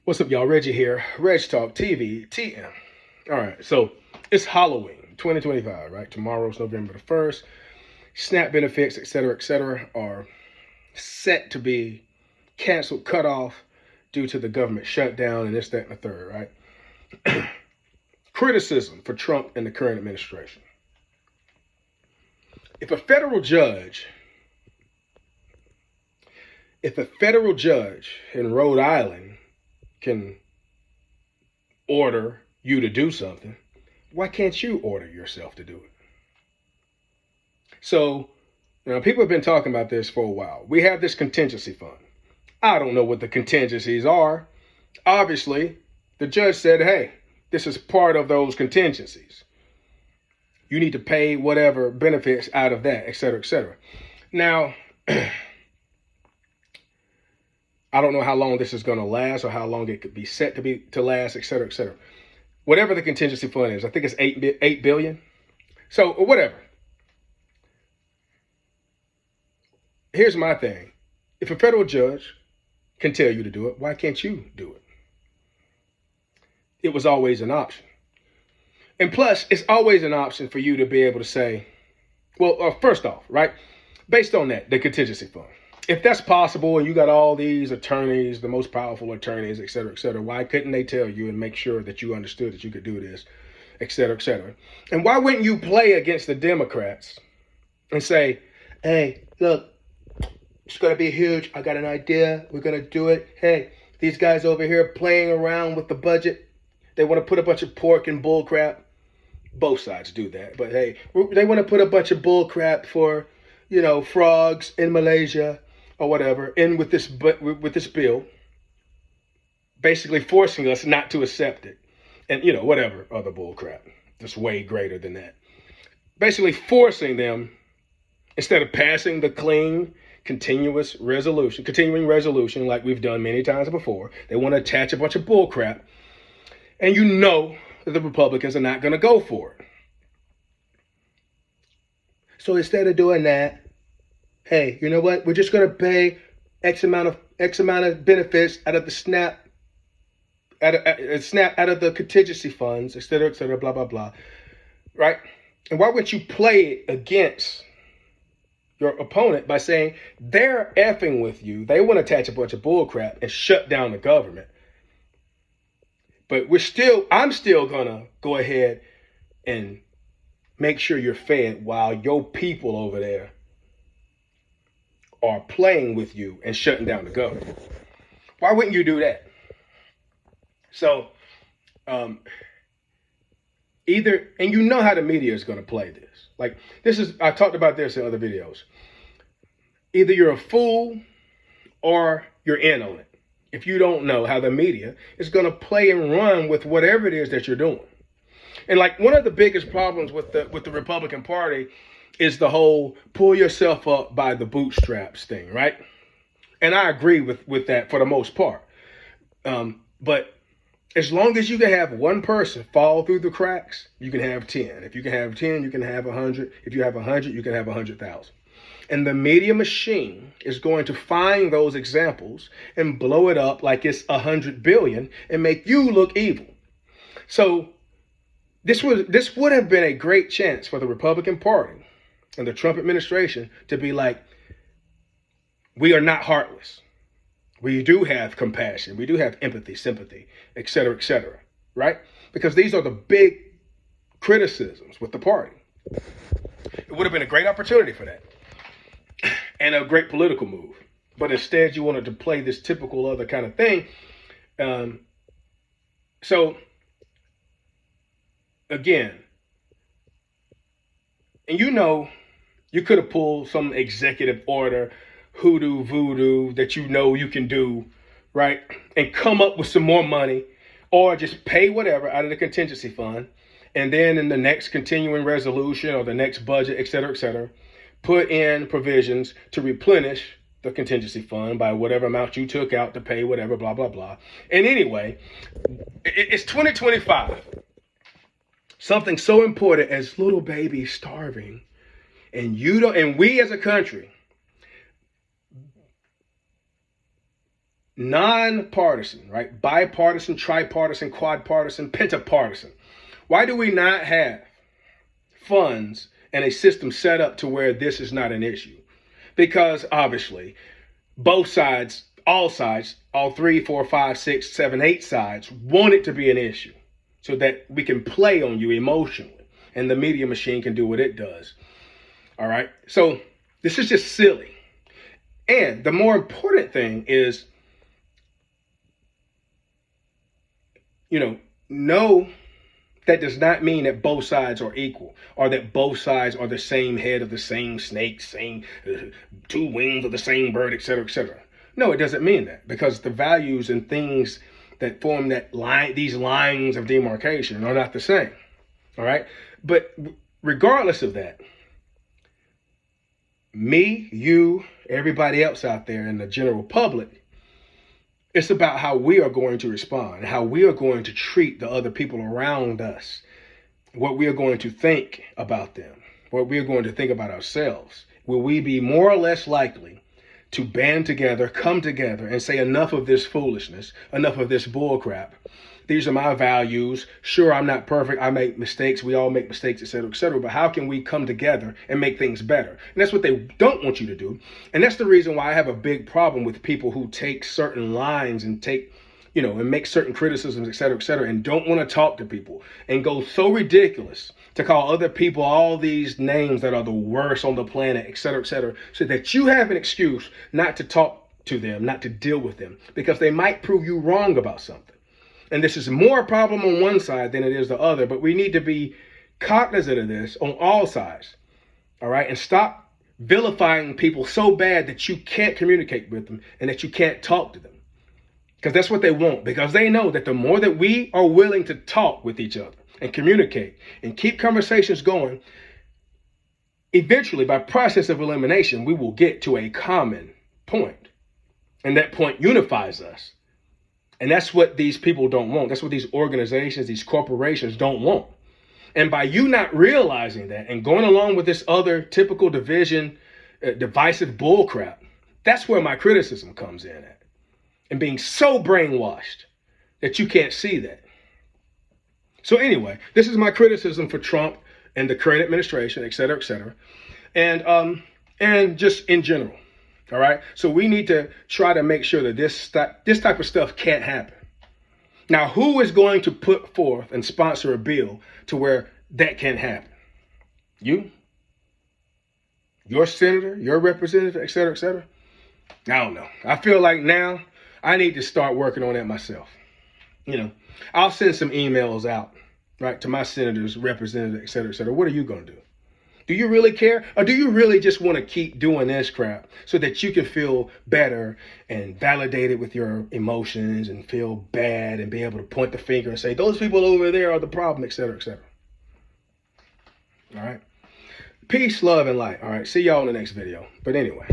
What's up, y'all? Reggie here. Reg Talk TV, TM. All right, so it's Halloween 2025, right? Tomorrow's November the 1st. SNAP benefits, et cetera, are set to be canceled, cut off due to the government shutdown and this, that, and the third, right? Criticism for Trump and the current administration. If a federal judge in Rhode Island can order you to do something, why can't you order yourself to do it? So, people have been talking about this for a while. We have this contingency fund. I don't know what the contingencies are. Obviously, the judge said, hey, this is part of those contingencies. You need to pay whatever benefits out of that, et cetera, et cetera. Now, I don't know how long this is going to last or how long it could be set to last, et cetera, et cetera. Whatever the contingency fund is, I think it's $8 billion. So whatever. Here's my thing. If a federal judge can tell you to do it, why can't you do it? It was always an option. And plus, it's always an option for you to be able to say, well, first off, right, based on that, the contingency fund. If that's possible and you got all these attorneys, the most powerful attorneys, et cetera, why couldn't they tell you and make sure that you understood that you could do this, et cetera, et cetera? And why wouldn't you play against the Democrats and say, hey, look, it's going to be huge. I got an idea. We're going to do it. Hey, these guys over here playing around with the budget. They want to put a bunch of pork and bull crap. Both sides do that. But hey, they want to put a bunch of bull crap for, frogs in Malaysia or whatever in with this bill, basically forcing us not to accept it. And, whatever other bull crap. That's way greater than that. Basically forcing them, instead of passing the clean, continuing resolution like we've done many times before, they want to attach a bunch of bull crap. And that the Republicans are not going to go for it. So instead of doing that, hey, you know what? We're just going to pay X amount of benefits out of the SNAP, out of the contingency funds, et cetera, blah, blah, blah. Right? And why wouldn't you play it against your opponent by saying they're effing with you? They want to attach a bunch of bull crap and shut down the government. But I'm still going to go ahead and make sure you're fed while your people over there are playing with you and shutting down the government. Why wouldn't you do that? So, and you know how the media is going to play this. I talked about this in other videos. Either you're a fool or you're in on it. If you don't know how the media is going to play and run with whatever it is that you're doing. And one of the biggest problems with the Republican Party is the whole pull yourself up by the bootstraps thing, right? And I agree with that for the most part. But as long as you can have one person fall through the cracks, you can have 10. If you can have 10, you can have 100. If you have 100, you can have 100,000. And the media machine is going to find those examples and blow it up like it's 100 billion and make you look evil. So this would have been a great chance for the Republican Party and the Trump administration to be like, we are not heartless. We do have compassion. We do have empathy, sympathy, et cetera, right? Because these are the big criticisms with the party. It would have been a great opportunity for that and a great political move. But instead, you wanted to play this typical other kind of thing. So, again, and you could have pulled some executive order, hoodoo, voodoo that you can do, right? And come up with some more money or just pay whatever out of the contingency fund. And then in the next continuing resolution or the next budget, et cetera, put in provisions to replenish the contingency fund by whatever amount you took out to pay whatever, blah, blah, blah. And anyway, it's 2025. Something so important as little babies starving. And we as a country non-partisan, right? Bipartisan, tripartisan, quadpartisan, pentapartisan. Why do we not have funds and a system set up to where this is not an issue? Because obviously both sides, all 3, 4, 5, 6, 7, 8 sides want it to be an issue so that we can play on you emotionally and the media machine can do what it does. All right. So this is just silly. And the more important thing is, no, that does not mean that both sides are equal or that both sides are the same head of the same snake, same two wings of the same bird, etc., etc. No, it doesn't mean that, because the values and things that form that line, these lines of demarcation, are not the same. All right. But regardless of that, me, you, everybody else out there in the general public, it's about how we are going to respond, how we are going to treat the other people around us, what we are going to think about them, what we are going to think about ourselves. Will we be more or less likely to band together, come together, and say enough of this foolishness, enough of this bullcrap? These are my values. Sure, I'm not perfect. I make mistakes. We all make mistakes, etc., etc. But how can we come together and make things better? And that's what they don't want you to do. And that's the reason why I have a big problem with people who take certain lines and and make certain criticisms, etc., and don't want to talk to people and go so ridiculous to call other people all these names that are the worst on the planet, etc., so that you have an excuse not to talk to them, not to deal with them, because they might prove you wrong about something. And this is more a problem on one side than it is the other, but we need to be cognizant of this on all sides, all right? And stop vilifying people so bad that you can't communicate with them and that you can't talk to them, because that's what they want, because they know that the more that we are willing to talk with each other and communicate and keep conversations going, eventually, by process of elimination, we will get to a common point, and that point unifies us. And that's what these people don't want. That's what these organizations, these corporations don't want. And by you not realizing that and going along with this other typical divisive bullcrap, that's where my criticism comes in at. And being so brainwashed that you can't see that. So anyway, this is my criticism for Trump and the current administration, etc., etc., and just in general. All right. So we need to try to make sure that this type of stuff can't happen. Now, who is going to put forth and sponsor a bill to where that can't happen? You, your senator, your representative, etc., etc. I don't know. I feel like now I need to start working on that myself. I'll send some emails out, right, to my senators, representatives, etc., etc. What are you going to do? Do you really care? Or do you really just want to keep doing this crap so that you can feel better and validated with your emotions and feel bad and be able to point the finger and say, those people over there are the problem, etc., etc. All right. Peace, love, and light. All right. See y'all in the next video. But anyway.